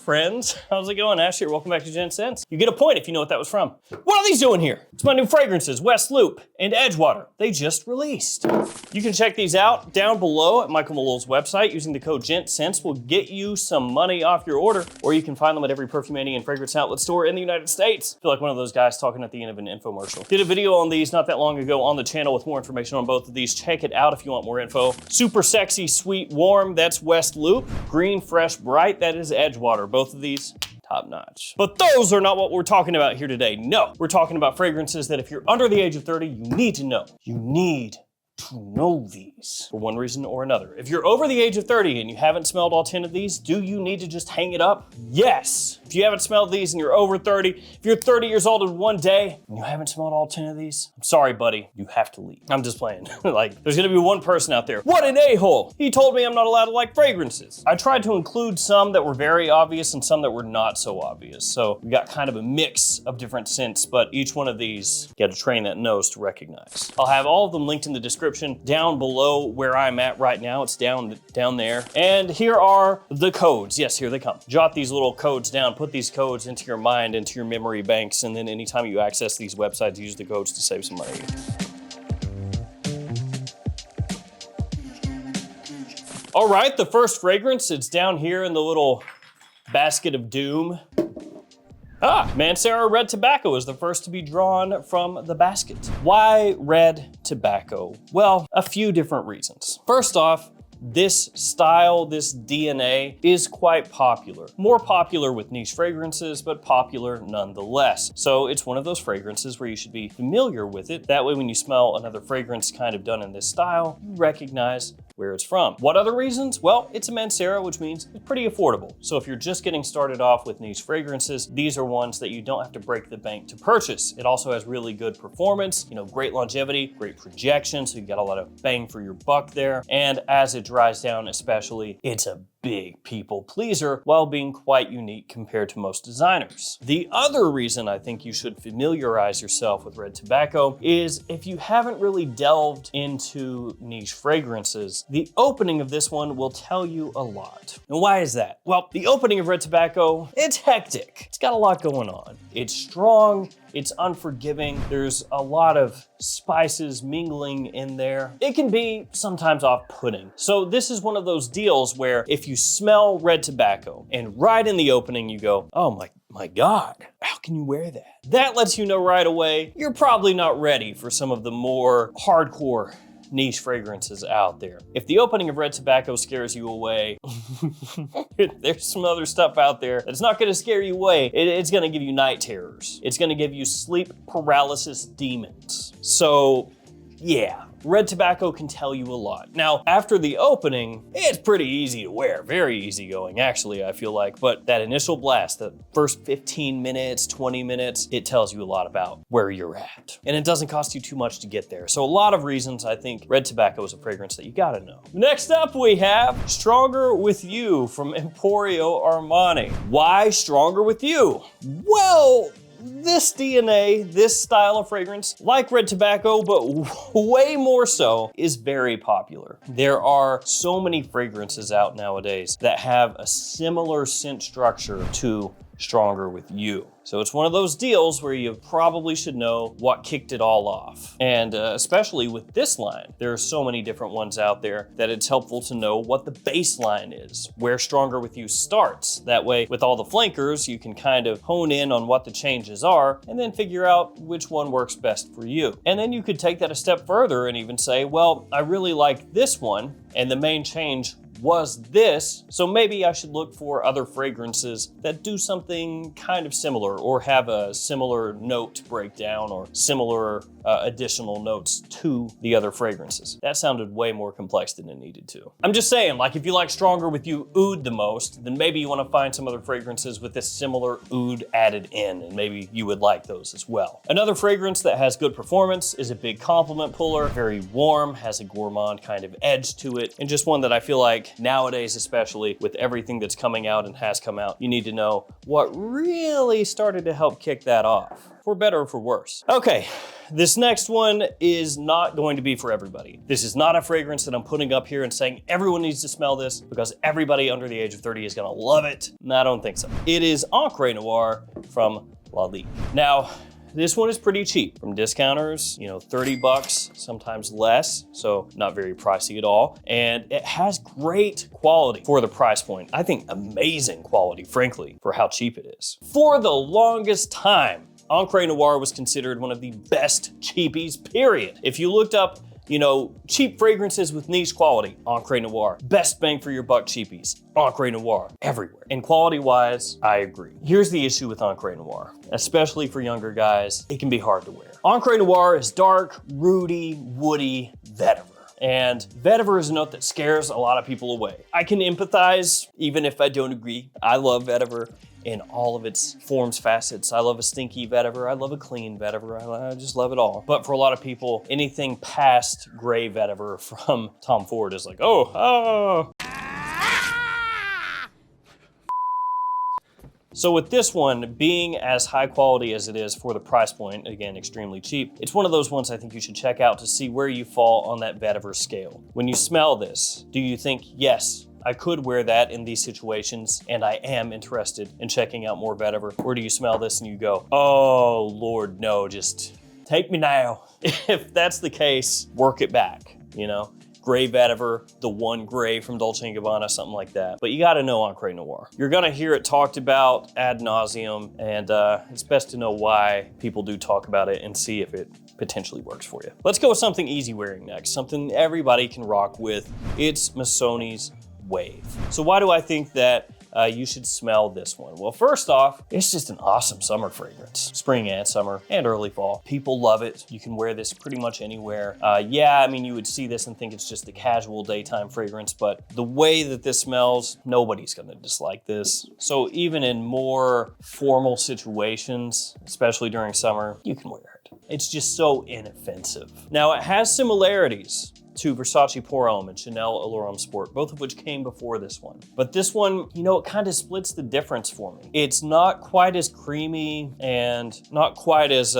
friends. How's it going? Ash here, welcome back to Gents. You get a point if you know what that was from. What are these doing here? It's my new fragrances, West Loop and Edgewater. They just released. You can check these out down below at Michael Malul's website. Using the code GENTSCENTS will get you some money off your order, or you can find them at every Perfumania and fragrance outlet store in the United States. I feel like one of those guys talking at the end of an infomercial. Did a video on these not that long ago on the channel with more information on both of these. Check it out if you want more info. Super sexy, sweet, warm, that's West Loop. Green, fresh, bright, that is Edgewater. Both of these, top notch. But those are not what we're talking about here today. No, we're talking about fragrances that if you're under the age of 30, you need to know. You need to know these for one reason or another. If you're over the age of 30 and you haven't smelled all 10 of these, do you need to just hang it up? Yes. If you haven't smelled these and you're over 30, if you're 30 years old in one day and you haven't smelled all 10 of these, I'm sorry, buddy, you have to leave. I'm just playing. Like, there's gonna be one person out there. What an a-hole. He told me I'm not allowed to like fragrances. I tried to include some that were very obvious and some that were not so obvious. So we got kind of a mix of different scents, but each one of these, you gotta train that nose to recognize. I'll have all of them linked in the description down below where I'm at right now. It's down there. And here are the codes. Yes, here they come. Jot these little codes down, put these codes into your mind, into your memory banks, and then anytime you access these websites, use the codes to save some money. All right, the first fragrance, it's down here in the little basket of doom. Mancera Red Tobacco is the first to be drawn from the basket. Why red tobacco? Well, a few different reasons. First off, this style, this DNA is quite popular. More popular with niche fragrances, but popular nonetheless. So it's one of those fragrances where you should be familiar with it. That way when you smell another fragrance kind of done in this style, you recognize where it's from. What other reasons? Well, it's a Mancera, which means it's pretty affordable. So if you're just getting started off with niche fragrances, these are ones that you don't have to break the bank to purchase. It also has really good performance, great longevity, great projection, so you got a lot of bang for your buck there. And as it dries down especially, it's a big people pleaser while being quite unique compared to most designers. The other reason I think you should familiarize yourself with red tobacco is if you haven't really delved into niche fragrances, the opening of this one will tell you a lot. And why is that? Well, the opening of red tobacco, it's hectic. It's got a lot going on. It's strong, it's unforgiving. There's a lot of spices mingling in there. It can be sometimes off-putting. So this is one of those deals where if you smell red tobacco and right in the opening you go, oh my God, how can you wear that? That lets you know right away, you're probably not ready for some of the more hardcore niche fragrances out there. If the opening of red tobacco scares you away, there's some other stuff out there that's not gonna scare you away. It's gonna give you night terrors. It's gonna give you sleep paralysis demons. So yeah, red tobacco can tell you a lot. Now, after the opening, it's pretty easy to wear, very easygoing actually, I feel like, but that initial blast, the first 15 minutes, 20 minutes, it tells you a lot about where you're at. And it doesn't cost you too much to get there. So a lot of reasons I think red tobacco is a fragrance that you gotta know. Next up we have Stronger With You from Emporio Armani. Why Stronger With You? Well, this DNA, this style of fragrance, like red tobacco, but way more so, is very popular. There are so many fragrances out nowadays that have a similar scent structure to Stronger With You. So it's one of those deals where you probably should know what kicked it all off. And especially with this line, there are so many different ones out there that it's helpful to know what the baseline is, where Stronger With You starts. That way, with all the flankers, you can kind of hone in on what the changes are and then figure out which one works best for you. And then you could take that a step further and even say, well, I really like this one, and the main change was this, so maybe I should look for other fragrances that do something kind of similar or have a similar note breakdown or similar additional notes to the other fragrances. That sounded way more complex than it needed to. I'm just saying, like if you like Stronger With You oud the most, then maybe you want to find some other fragrances with this similar oud added in, and maybe you would like those as well. Another fragrance that has good performance is a big compliment puller, very warm, has a gourmand kind of edge to it, and just one that I feel like think nowadays, especially with everything that's coming out and has come out, you need to know what really started to help kick that off, for better or for worse. Okay, this next one is not going to be for everybody. This is not a fragrance that I'm putting up here and saying everyone needs to smell this because everybody under the age of 30 is gonna love it. No, I don't think so. It is Enr Noir from Lalique. Now, this one is pretty cheap from discounters, you know, 30 bucks, sometimes less, so not very pricey at all. And it has great quality for the price point. I think amazing quality, frankly, for how cheap it is. For the longest time, Enr Noir was considered one of the best cheapies, period. If you looked up, you know, cheap fragrances with niche quality, Enr Noir. Best bang for your buck cheapies, Enr Noir, everywhere. And quality-wise, I agree. Here's the issue with Enr Noir, especially for younger guys, it can be hard to wear. Enr Noir is dark, rooty, woody vetiver. And vetiver is a note that scares a lot of people away. I can empathize, even if I don't agree. I love vetiver in all of its forms, facets. I love a stinky vetiver. I love a clean vetiver. I just love it all. But for a lot of people, anything past gray vetiver from Tom Ford is like, oh. So with this one, being as high quality as it is for the price point, again, extremely cheap, it's one of those ones I think you should check out to see where you fall on that vetiver scale. When you smell this, do you think, yes, I could wear that in these situations, and I am interested in checking out more vetiver? Or do you smell this and you go, oh Lord, no, just take me now. If that's the case, work it back, you know? Gray vetiver, the one gray from Dolce & Gabbana, something like that. But you gotta know Enr Noir. You're gonna hear it talked about ad nauseum, and it's best to know why people do talk about it and see if it potentially works for you. Let's go with something easy wearing next, something everybody can rock with. It's Missoni's Wave. So why do I think that you should smell this one? Well, first off, it's just an awesome summer fragrance. Spring and summer and early fall. People love it. You can wear this pretty much anywhere. Yeah, I mean, you would see this and think it's just a casual daytime fragrance, but the way that this smells, nobody's gonna dislike this. So even in more formal situations, especially during summer, you can wear it. It's just so inoffensive. Now, it has similarities to Versace Pour Homme and Chanel Allure Homme Sport, both of which came before this one. But this one, you know, it kind of splits the difference for me. It's not quite as creamy and not quite as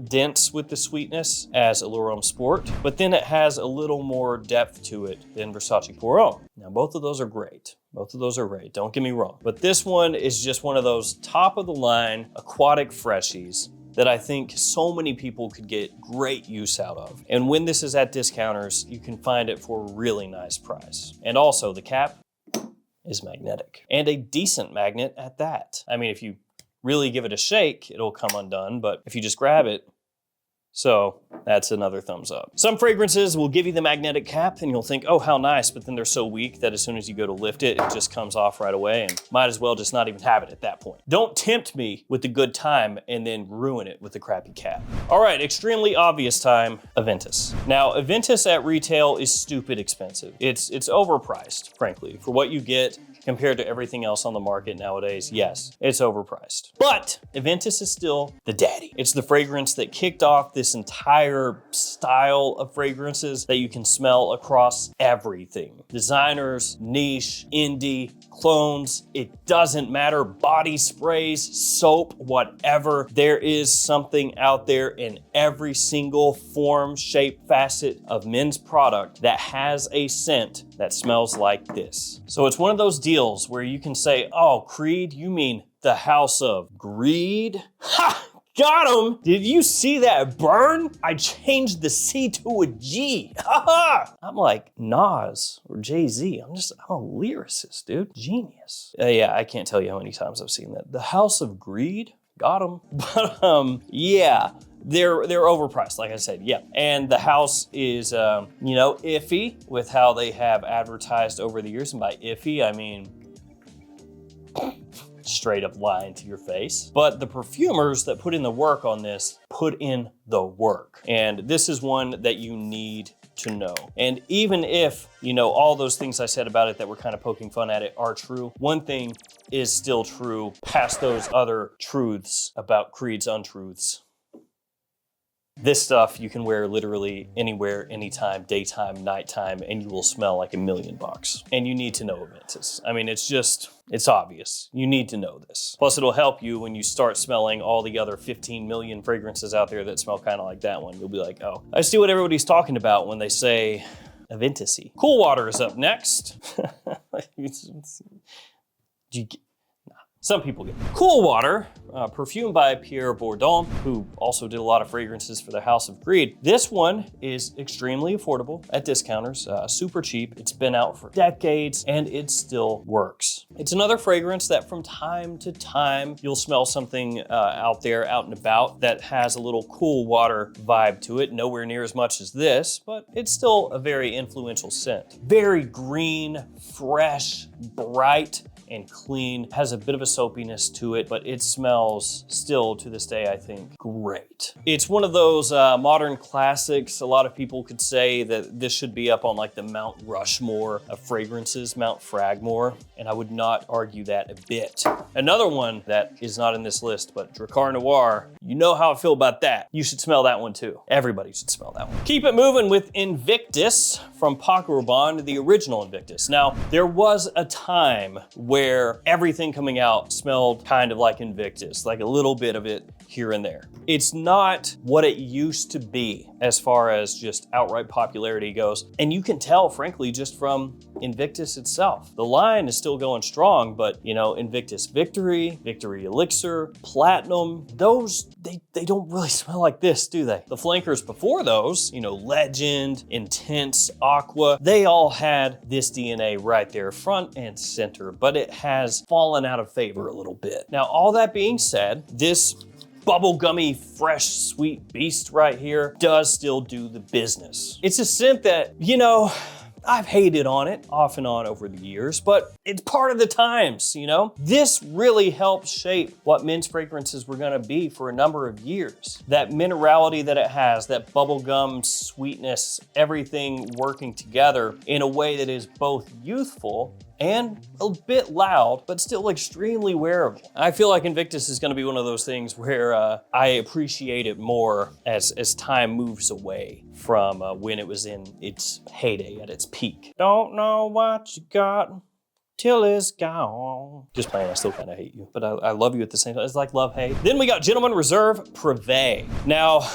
dense with the sweetness as Allure Homme Sport, but then it has a little more depth to it than Versace Pour Homme. Now, both of those are great. Both of those are great, don't get me wrong. But this one is just one of those top of the line aquatic freshies that I think so many people could get great use out of. And when this is at discounters, you can find it for a really nice price. And also the cap is magnetic, and a decent magnet at that. I mean, if you really give it a shake, it'll come undone, but if you just grab it, so that's another thumbs up. Some fragrances will give you the magnetic cap and you'll think, oh, how nice, but then they're so weak that as soon as you go to lift it, it just comes off right away and might as well just not even have it at that point. Don't tempt me with the good time and then ruin it with the crappy cap. All right, extremely obvious time, Aventus. Now, Aventus at retail is stupid expensive. It's overpriced, frankly, for what you get compared to everything else on the market nowadays. Yes, it's overpriced. But Aventus is still the daddy. It's the fragrance that kicked off this entire style of fragrances that you can smell across everything. Designers, niche, indie, clones, it doesn't matter. Body sprays, soap, whatever. There is something out there in every single form, shape, facet of men's product that has a scent that smells like this. So it's one of those deals where you can say, oh, Creed, you mean the House of Greed? Ha! Got him! Did you see that burn? I changed the C to a G. Ha! I'm like Nas or Jay-Z. I'm a lyricist, dude. Genius. Yeah, I can't tell you how many times I've seen that. The House of Greed? Got him. But yeah. They're overpriced, like I said, yeah. And the house is, you know, iffy with how they have advertised over the years. And by iffy, I mean straight up lying to your face. But the perfumers that put in the work on this put in the work. And this is one that you need to know. And even if, you know, all those things I said about it that were kind of poking fun at it are true, one thing is still true past those other truths about Creed's untruths. This stuff you can wear literally anywhere, anytime, daytime, nighttime, and you will smell like $1,000,000. And you need to know Aventus. I mean, it's obvious. You need to know this. Plus, it'll help you when you start smelling all the other 15 million fragrances out there that smell kind of like that one. You'll be like, oh, I see what everybody's talking about when they say Aventus-y. Cool Water is up next. Some people get it. Cool Water, perfumed by Pierre Bourdon, who also did a lot of fragrances for the House of Greed. This one is extremely affordable at discounters, super cheap. It's been out for decades and it still works. It's another fragrance that from time to time, you'll smell something out there, out and about, that has a little Cool Water vibe to it. Nowhere near as much as this, but it's still a very influential scent. Very green, fresh, bright, and clean. Has a bit of a soapiness to it, but it smells still to this day, I think, great. It's one of those modern classics. A lot of people could say that this should be up on like the Mount Rushmore of fragrances, Mount Fragmore, and I would not argue that a bit. Another one that is not in this list, but Enr Noir, you know how I feel about that. You should smell that one too. Everybody should smell that one. Keep it moving with Invictus from Bakura, the original Invictus. Now, there was a time where everything coming out smelled kind of like Invictus, like a little bit of it here and there. It's not what it used to be as far as just outright popularity goes. And you can tell, frankly, just from Invictus itself. The line is still going strong, but you know, Invictus Victory, Victory Elixir, Platinum, those, they don't really smell like this, do they? The flankers before those, you know, Legend, Intense, Aqua, they all had this DNA right there, front and center, but it has fallen out of favor a little bit. Now, all that being said, this bubblegummy, fresh, sweet beast right here does still do the business. It's a scent that, you know, I've hated on it off and on over the years, but it's part of the times, you know? This really helped shape what men's fragrances were gonna be for a number of years. That minerality that it has, that bubblegum sweetness, everything working together in a way that is both youthful and a bit loud, but still extremely wearable. I feel like Invictus is gonna be one of those things where I appreciate it more as time moves away from when it was in its heyday, at its peak. Don't know what you got till it's gone. Just playing, I still kind of hate you, but I love you at the same time. It's like love-hate. Then we got Gentleman Reserve Privé. Now,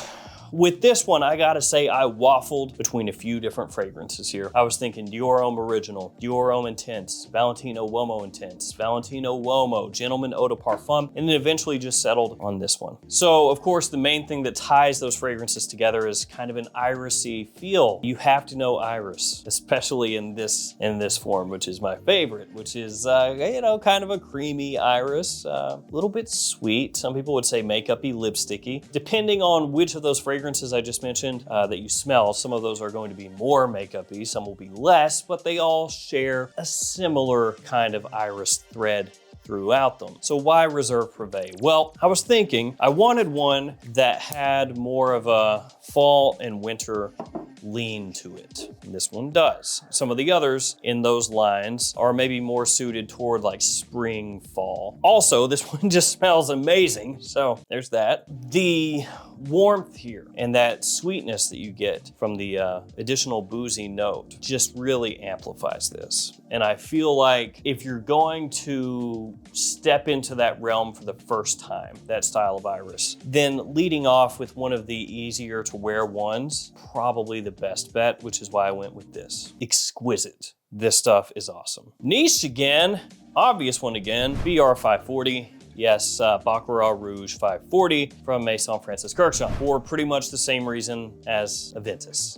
with this one, I gotta say I waffled between a few different fragrances here. I was thinking Dior Homme Original, Dior Homme Intense, Valentino Uomo Intense, Valentino Uomo, Gentleman Eau de Parfum, and then eventually just settled on this one. So of course, the main thing that ties those fragrances together is kind of an irisy feel. You have to know iris, especially in this form, which is my favorite, which is, you know, kind of a creamy iris, a little bit sweet. Some people would say makeup-y, lipsticky. Depending on which of those fragrances I just mentioned that you smell, some of those are going to be more makeup-y, some will be less, but they all share a similar kind of iris thread throughout them. So why Reserve Privé? Well, I was thinking I wanted one that had more of a fall and winter lean to it. And this one does. Some of the others in those lines are maybe more suited toward like spring, fall. Also, this one just smells amazing. So there's that. The warmth here and that sweetness that you get from the additional boozy note just really amplifies this. And I feel like if you're going to step into that realm for the first time, that style of iris, then leading off with one of the easier to wear ones, probably the best bet, which is why I went with this. Exquisite. This stuff is awesome. Niche again, obvious one again, BR 540. Yes, Baccarat Rouge 540 from Maison Francis Kurkdjian, for pretty much the same reason as Aventus.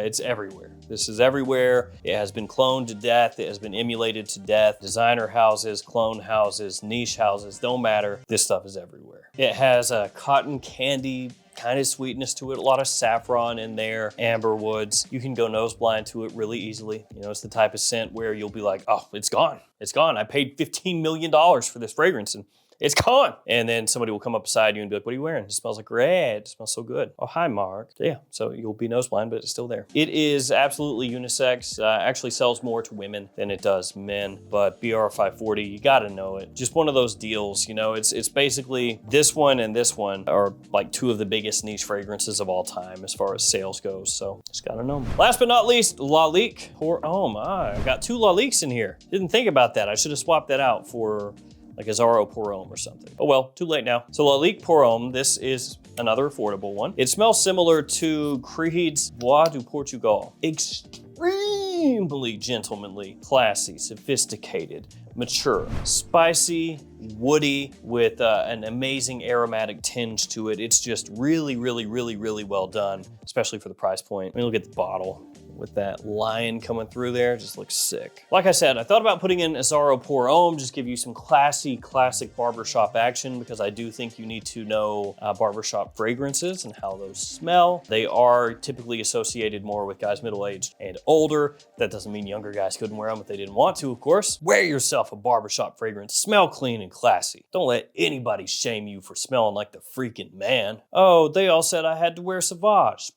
It's everywhere. This is everywhere. It has been cloned to death. It has been emulated to death. Designer houses, clone houses, niche houses, don't matter. This stuff is everywhere. It has a cotton candy kind of sweetness to it, a lot of saffron in there, amber woods. You can go nose blind to it really easily. You know, it's the type of scent where you'll be like, oh, it's gone. It's gone. I paid $15 million for this fragrance and It's gone. And then somebody will come up beside you and be like, what are you wearing? It smells like red. It smells so good. Oh, hi, Mark. Yeah, so you'll be nose blind, but it's still there. It is absolutely unisex. Actually sells more to women than it does men, but BR540, you gotta know it. Just one of those deals, you know, it's basically this one and this one are like two of the biggest niche fragrances of all time as far as sales goes, so just gotta know them. Last but not least, Lalique Pour Homme. I got 2 Laliques in here. Didn't think about that. I should have swapped that out for like a Zaro Pour Homme or something. Oh well, too late now. So Lalique Pour Homme, this is another affordable one. It smells similar to Creed's Bois du Portugal. Extremely gentlemanly, classy, sophisticated, mature, spicy, woody, with an amazing aromatic tinge to it. It's just really, really, really, really well done, especially for the price point. I mean, look at the bottle with that lion coming through there, just looks sick. Like I said, I thought about putting in Zaro Pour Homme, just give you some classy, classic barbershop action, because I do think you need to know barbershop fragrances and how those smell. They are typically associated more with guys middle-aged and older. That doesn't mean younger guys couldn't wear them if they didn't want to, of course. Wear yourself a barbershop fragrance, smell clean and classy. Don't let anybody shame you for smelling like the freaking man. Oh, they all said I had to wear Sauvage.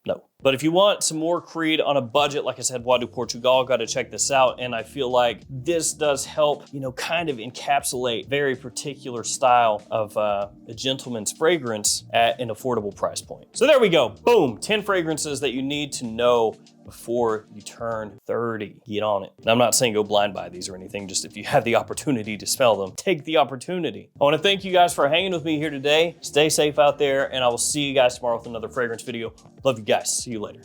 No. But if you want some more Creed on a budget, like I said, Bois du Portugal, got to check this out. And I feel like this does help, you know, kind of encapsulate very particular style of a gentleman's fragrance at an affordable price point. So there we go. Boom. 10 fragrances that you need to know before you turn 30. Get on it. And I'm not saying go blind buy these or anything, just if you have the opportunity to smell them, take the opportunity. I want to thank you guys for hanging with me here today. Stay safe out there, and I will see you guys tomorrow with another fragrance video. Love you guys. See you later.